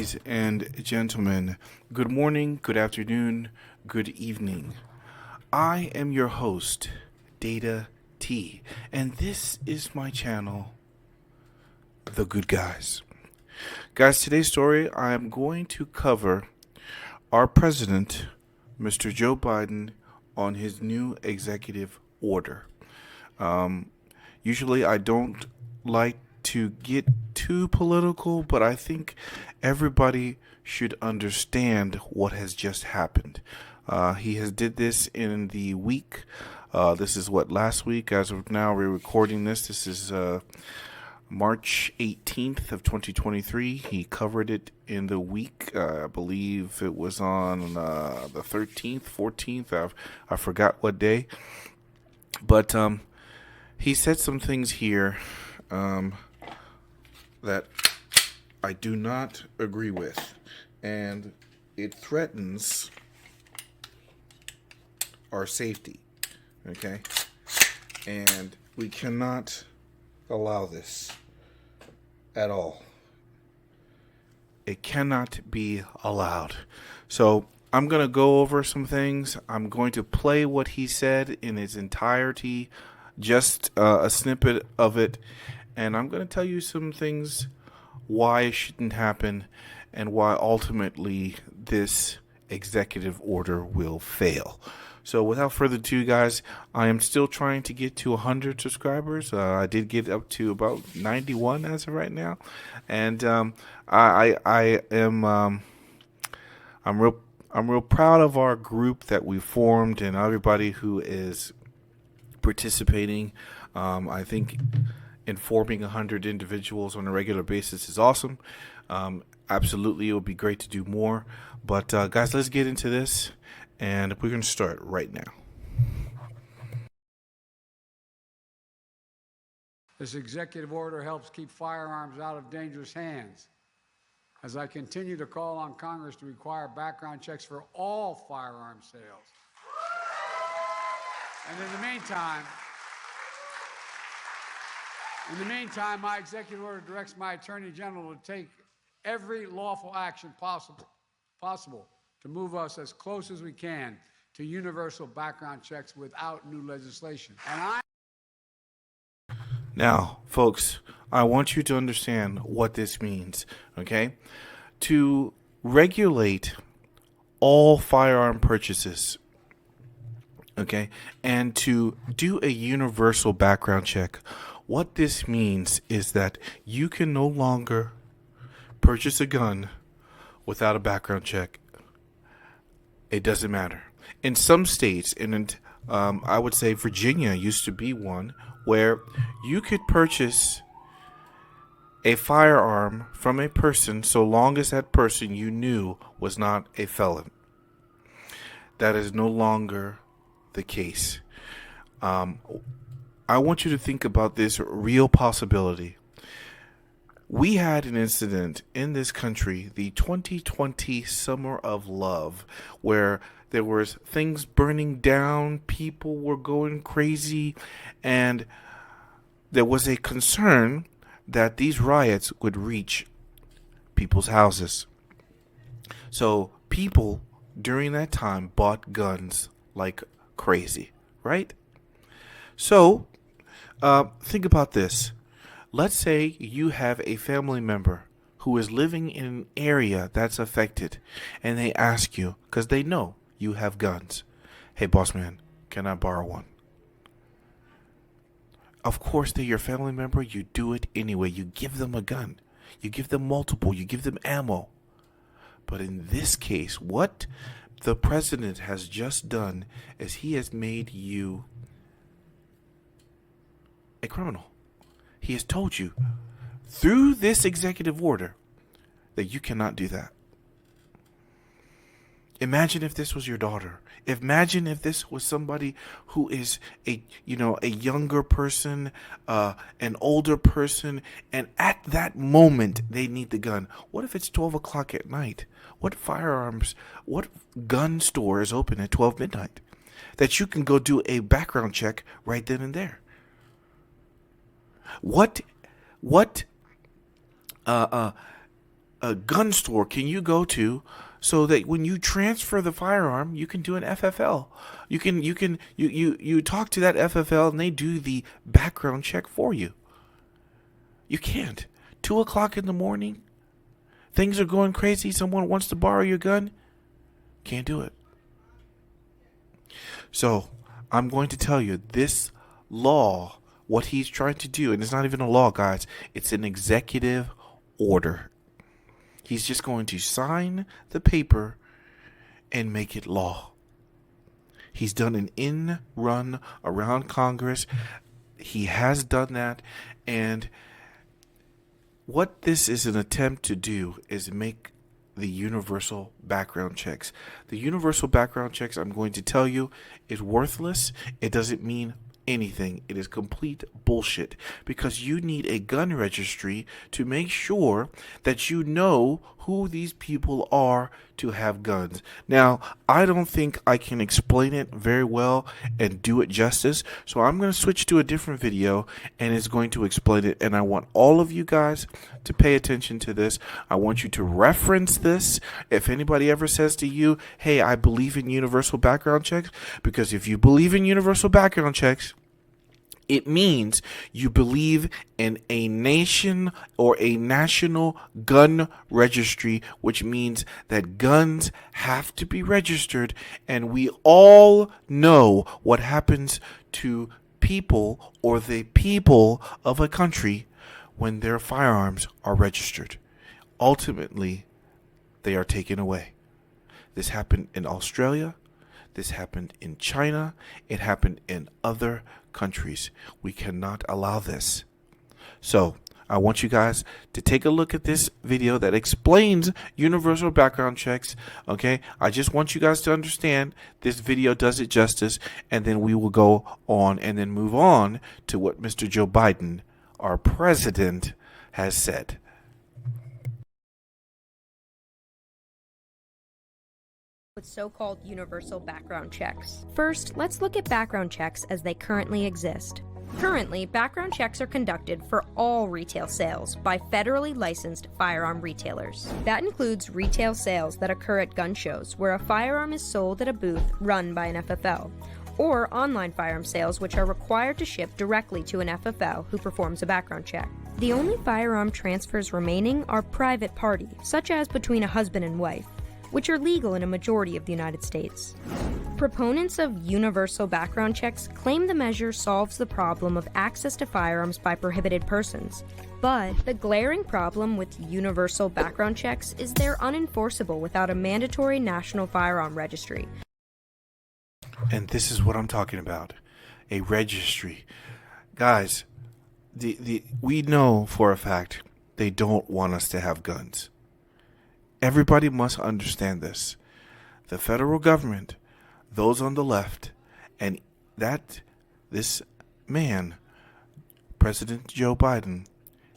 Ladies and gentlemen, good morning, good afternoon, good evening. I am your host, Data T, and this is my channel, The Good Guys. Guys, today's story, I am going to cover our president, Mr. Joe Biden, on his new executive order. Usually I don't like to get too political, but I think everybody should understand what has just happened. He has did this in the week. This is what, last week? As of now, we're recording this. This is March 18th of 2023. He covered it in the week. I believe it was on the 13th, 14th. I forgot what day. But he said some things here that I do not agree with, and it threatens our safety, okay? And we cannot allow this at all. It cannot be allowed. So I'm going to go over some things. I'm going to play what he said in its entirety, just a snippet of it, and I'm going to tell you some things why it shouldn't happen and why ultimately this executive order will fail. So without further ado, guys, I am still trying to get to 100 subscribers. I did get up to about 91 as of right now, and I am I'm real proud of our group that we formed and everybody who is participating. I think informing 100 individuals on a regular basis is awesome. Absolutely, it would be great to do more. But guys, let's get into this, and we're going to start right now. This executive order helps keep firearms out of dangerous hands. As I continue to call on Congress to require background checks for all firearm sales. And in the meantime, my executive order directs my Attorney General to take every lawful action possible to move us as close as we can to universal background checks without new legislation. Now, folks, I want you to understand what this means, okay? To regulate all firearm purchases, okay, and to do a universal background check, what this means is that you can no longer purchase a gun without a background check. It doesn't matter. In some states, and I would say Virginia used to be one, where you could purchase a firearm from a person so long as that person you knew was not a felon. That is no longer the case. I want you to think about this real possibility. We had an incident in this country, the 2020 Summer of Love, where there was things burning down, people were going crazy, and there was a concern that these riots would reach people's houses. So people during that time bought guns like crazy, right? So think about this. Let's say you have a family member who is living in an area that's affected, and they ask you, because they know you have guns, "Hey, boss man, can I borrow one?" Of course, they're your family member. You do it anyway. You give them a gun. You give them multiple. You give them ammo. But in this case, what the president has just done is he has made you a criminal. He has told you through this executive order that you cannot do that. Imagine if this was your daughter. Imagine if this was somebody who is a younger person, an older person, and at that moment they need the gun. What if it's 12 o'clock at night? What gun store is open at 12 midnight that you can go do a background check right then and there? What gun store can you go to so that when you transfer the firearm, you can do an FFL? You talk to that FFL and they do the background check for you. You can't. 2:00 in the morning, things are going crazy. Someone wants to borrow your gun. Can't do it. So I'm going to tell you this law, what he's trying to do, and it's not even a law, guys. It's an executive order. He's just going to sign the paper and make it law. He's done an in run around Congress. He has done that. And what this is an attempt to do is make the universal background checks. The universal background checks, I'm going to tell you, is worthless. It doesn't mean anything. It is complete bullshit, because you need a gun registry to make sure that you know who these people are to have guns. Now, I don't think I can explain it very well and do it justice, so I'm going to switch to a different video and it's going to explain it. And I want all of you guys to pay attention to this. I want you to reference this if anybody ever says to you, hey, I believe in universal background checks, because if you believe in universal background checks, it means you believe in a nation or a national gun registry, which means that guns have to be registered. And we all know what happens to people or the people of a country when their firearms are registered. Ultimately, they are taken away. This happened in Australia. This happened in China. It happened in other countries. We cannot allow this. So I want you guys to take a look at this video that explains universal background checks. Okay, I just want you guys to understand this video does it justice, and then we will go on and then move on to what Mr. Joe Biden, our president, has said. With so-called universal background checks. First, let's look at background checks as they currently exist. Currently, background checks are conducted for all retail sales by federally licensed firearm retailers. That includes retail sales that occur at gun shows where a firearm is sold at a booth run by an FFL, or online firearm sales which are required to ship directly to an FFL who performs a background check. The only firearm transfers remaining are private party, such as between a husband and wife, which are legal in a majority of the United States. Proponents of universal background checks claim the measure solves the problem of access to firearms by prohibited persons. But the glaring problem with universal background checks is they're unenforceable without a mandatory national firearm registry. And this is what I'm talking about. A registry. Guys, we know for a fact they don't want us to have guns. Everybody must understand this. The federal government, those on the left, and this man, President Joe Biden,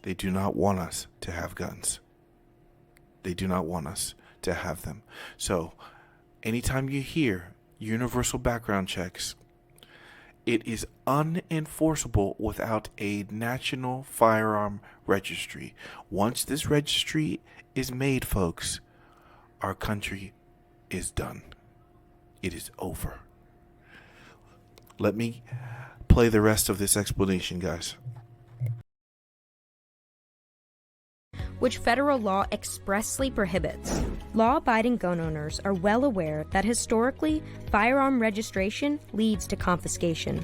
they do not want us to have guns. They do not want us to have them. So, anytime you hear universal background checks, it is unenforceable without a national firearm registry. Once this registry is made, folks, our country is done. It is over. Let me play the rest of this explanation, guys. Which federal law expressly prohibits. Law-abiding gun owners are well aware that historically, firearm registration leads to confiscation.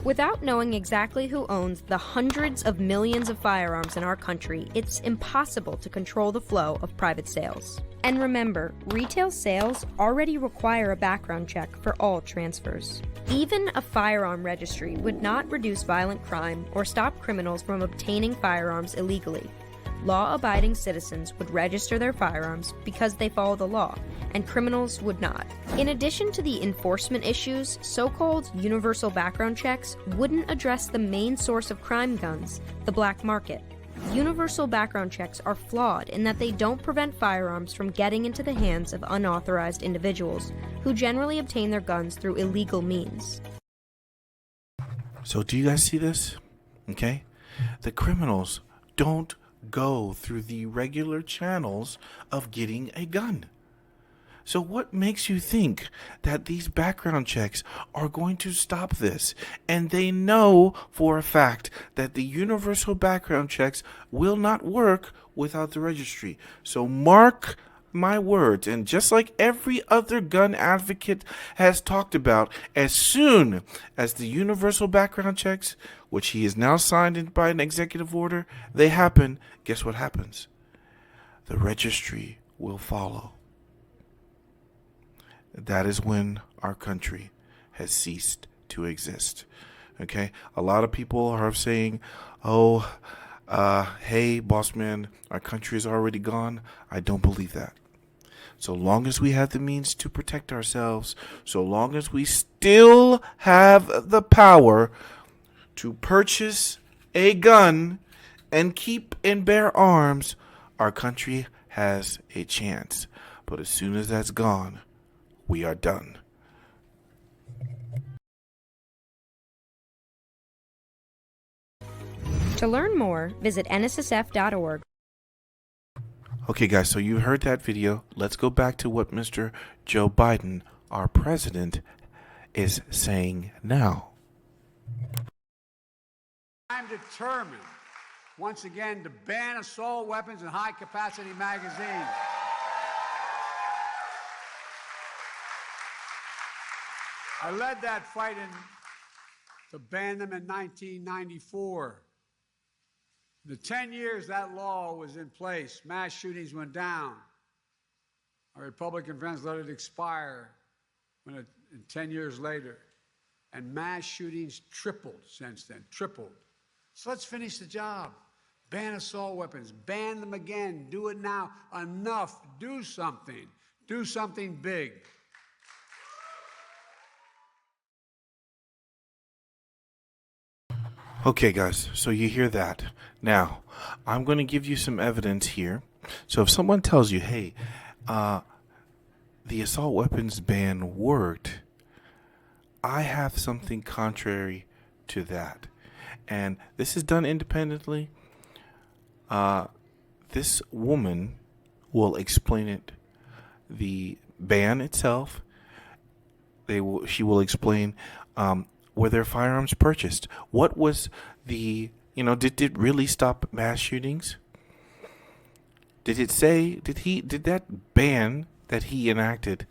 Without knowing exactly who owns the hundreds of millions of firearms in our country, it's impossible to control the flow of private sales. And remember, retail sales already require a background check for all transfers. Even a firearm registry would not reduce violent crime or stop criminals from obtaining firearms illegally. Law-abiding citizens would register their firearms because they follow the law, and criminals would not. In addition to the enforcement issues, so-called universal background checks wouldn't address the main source of crime guns, the black market. Universal background checks are flawed in that they don't prevent firearms from getting into the hands of unauthorized individuals, who generally obtain their guns through illegal means. So do you guys see this? Okay? The criminals don't go through the regular channels of getting a gun. So what makes you think that these background checks are going to stop this? And they know for a fact that the universal background checks will not work without the registry. So mark my words, and just like every other gun advocate has talked about, as soon as the universal background checks, which he is now signed in by an executive order, they happen, guess what happens? The registry will follow. That is when our country has ceased to exist. Okay? A lot of people are saying, hey, boss man, our country is already gone. I don't believe that. So long as we have the means to protect ourselves, so long as we still have the power to purchase a gun and keep and bear arms, our country has a chance. But as soon as that's gone, we are done. To learn more, visit nssf.org. Okay, guys, so you heard that video. Let's go back to what Mr. Joe Biden, our president, is saying now. I'm determined, once again, to ban assault weapons and high-capacity magazines. I led that fight to ban them in 1994. The 10 years that law was in place, mass shootings went down. Our Republican friends let it expire 10 years later. And mass shootings tripled since then, tripled. So let's finish the job. Ban assault weapons, ban them again, do it now. Enough, do something big. Okay, guys, so you hear that. Now, I'm going to give you some evidence here. So if someone tells you, hey, the assault weapons ban worked, I have something contrary to that. And this is done independently. This woman will explain it, the ban itself. She will explain were their firearms purchased? What was did it really stop mass shootings? Did that ban that he enacted,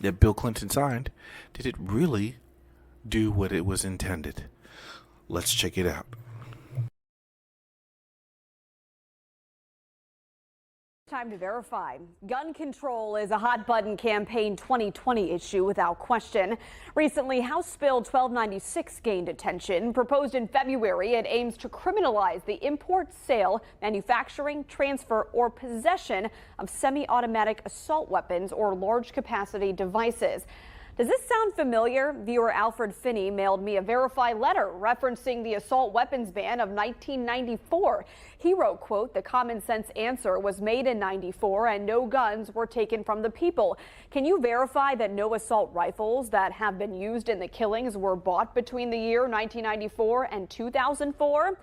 that Bill Clinton signed, did it really do what it was intended? Let's check it out. Time to verify. Gun control is a hot button campaign 2020 issue without question. Recently, House Bill 1296 gained attention. Proposed in February, it aims to criminalize the import, sale, manufacturing, transfer, or possession of semi-automatic assault weapons or large capacity devices. Does this sound familiar? Viewer Alfred Finney mailed me a Verify letter referencing the assault weapons ban of 1994. He wrote, quote, "The common sense answer was made in 94 and no guns were taken from the people. Can you verify that no assault rifles that have been used in the killings were bought between the year 1994 and 2004?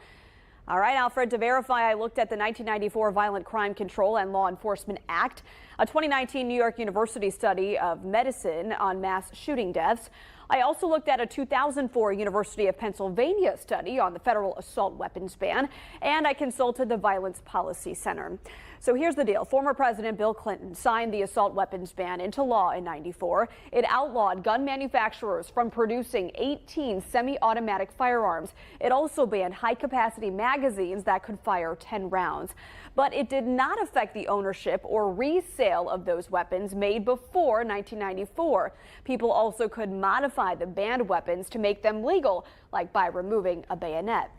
All right, Alfred, to verify, I looked at the 1994 Violent Crime Control and Law Enforcement Act, a 2019 New York University study of medicine on mass shooting deaths. I also looked at a 2004 University of Pennsylvania study on the federal assault weapons ban, and I consulted the Violence Policy Center. So here's the deal. Former President Bill Clinton signed the assault weapons ban into law in 94. It outlawed gun manufacturers from producing 18 semi-automatic firearms. It also banned high-capacity magazines that could fire 10 rounds. But it did not affect the ownership or resale of those weapons made before 1994. People also could modify the banned weapons to make them legal, like by removing a bayonet.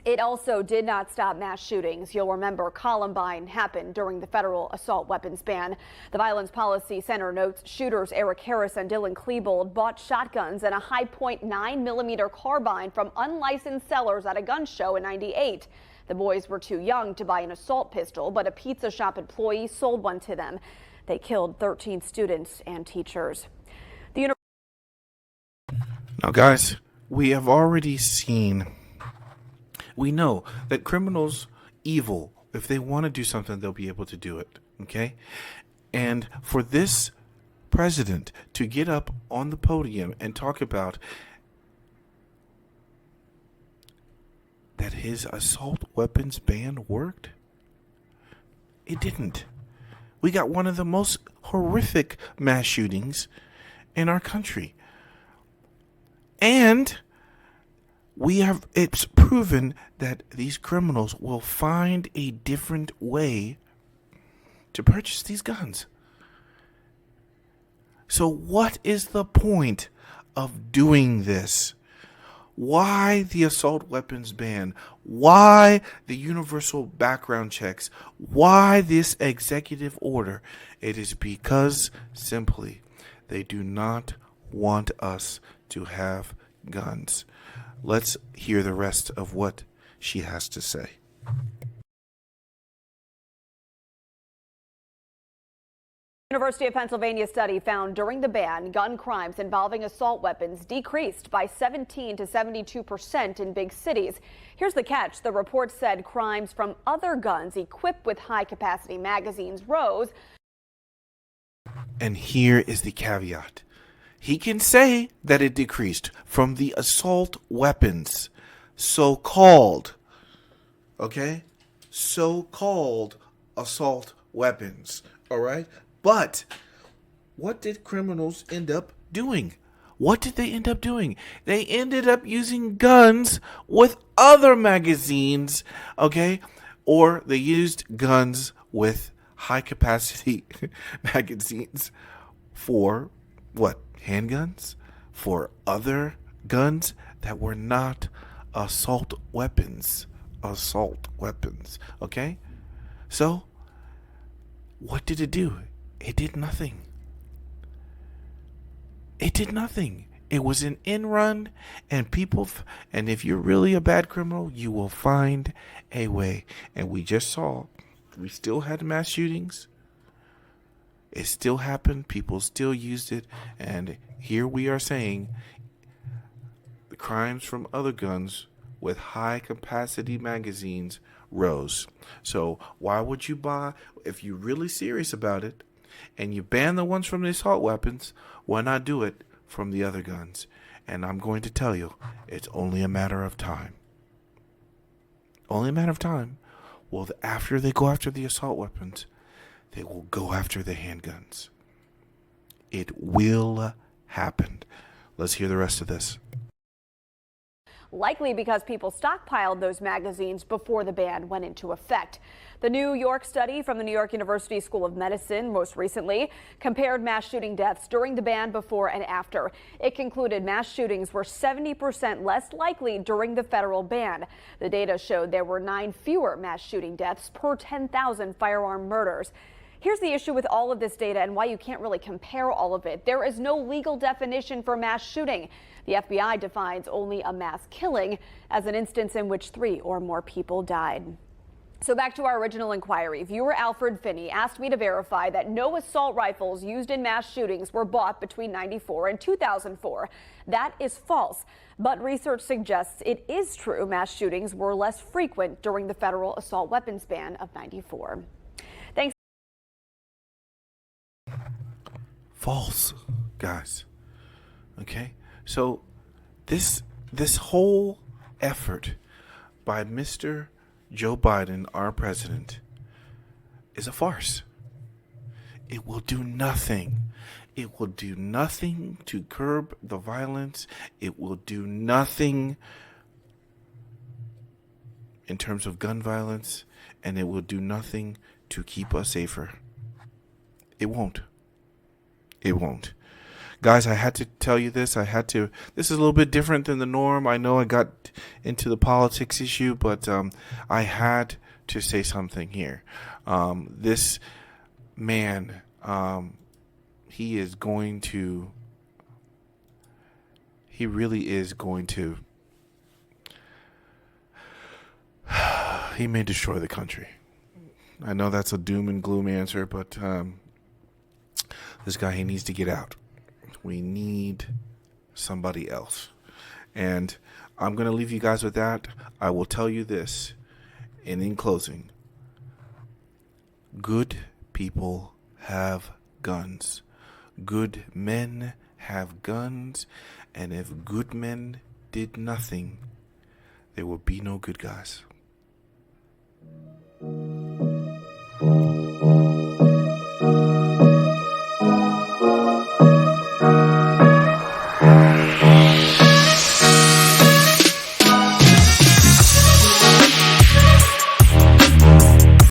It also did not stop mass shootings. You'll remember Columbine happened during the federal assault weapons ban. The Violence Policy Center notes shooters Eric Harris and Dylan Klebold bought shotguns and a Hi-Point 9mm carbine from unlicensed sellers at a gun show in '98. The boys were too young to buy an assault pistol, but a pizza shop employee sold one to them. They killed 13 students and teachers. Now, guys, we have already seen. We know that criminals evil. If they want to do something, they'll be able to do it. Okay? And for this president to get up on the podium and talk about that his assault weapons ban worked, it didn't. We got one of the most horrific mass shootings in our country. And it's proven that these criminals will find a different way to purchase these guns. So what is the point of doing this? Why the assault weapons ban? Why the universal background checks? Why this executive order? It is because simply they do not want us to have guns. Let's hear the rest of what she has to say. University of Pennsylvania study found during the ban, gun crimes involving assault weapons decreased by 17 to 72% in big cities. Here's the catch. The report said crimes from other guns equipped with high-capacity magazines rose. And here is the caveat. He can say that it decreased from the assault weapons, so-called, okay? So-called assault weapons, all right? But what did criminals end up doing? What did they end up doing? They ended up using guns with other magazines, okay? Or they used guns with high-capacity magazines for what? Handguns? For other guns that were not assault weapons. Assault weapons, okay? So, what did it do? It did nothing. It did nothing. It was an end run, and and if you're really a bad criminal, you will find a way. And we just saw, we still had mass shootings. It still happened. People still used it. And here we are saying the crimes from other guns with high capacity magazines rose. So why would you buy, if you're really serious about it, and you ban the ones from the assault weapons, why not do it from the other guns? And I'm going to tell you, it's only a matter of time. Only a matter of time. Well, after they go after the assault weapons, they will go after the handguns. It will happen. Let's hear the rest of this. Likely because people stockpiled those magazines before the ban went into effect. The New York study from the New York University School of Medicine most recently compared mass shooting deaths during the ban before and after. It concluded mass shootings were 70% less likely during the federal ban. The data showed there were 9 fewer mass shooting deaths per 10,000 firearm murders. Here's the issue with all of this data and why you can't really compare all of it. There is no legal definition for mass shooting. The FBI defines only a mass killing as an instance in which 3 or more people died. So back to our original inquiry. Viewer Alfred Finney asked me to verify that no assault rifles used in mass shootings were bought between 1994 and 2004. That is false, but research suggests it is true mass shootings were less frequent during the federal assault weapons ban of 1994. Thanks. False, guys. Okay? So this whole effort by Mr. Joe Biden, our president, is a farce. It will do nothing. It will do nothing to curb the violence. It will do nothing in terms of gun violence, and it will do nothing to keep us safer. It won't. It won't. Guys, I had to tell you this. This is a little bit different than the norm. I know I got into the politics issue, but I had to say something here. This man, he really is going to, he may destroy the country. I know that's a doom and gloom answer, but this guy, he needs to get out. We need somebody else. And I'm going to leave you guys with that. I will tell you this. And in closing, good people have guns. Good men have guns. And if good men did nothing, there would be no good guys.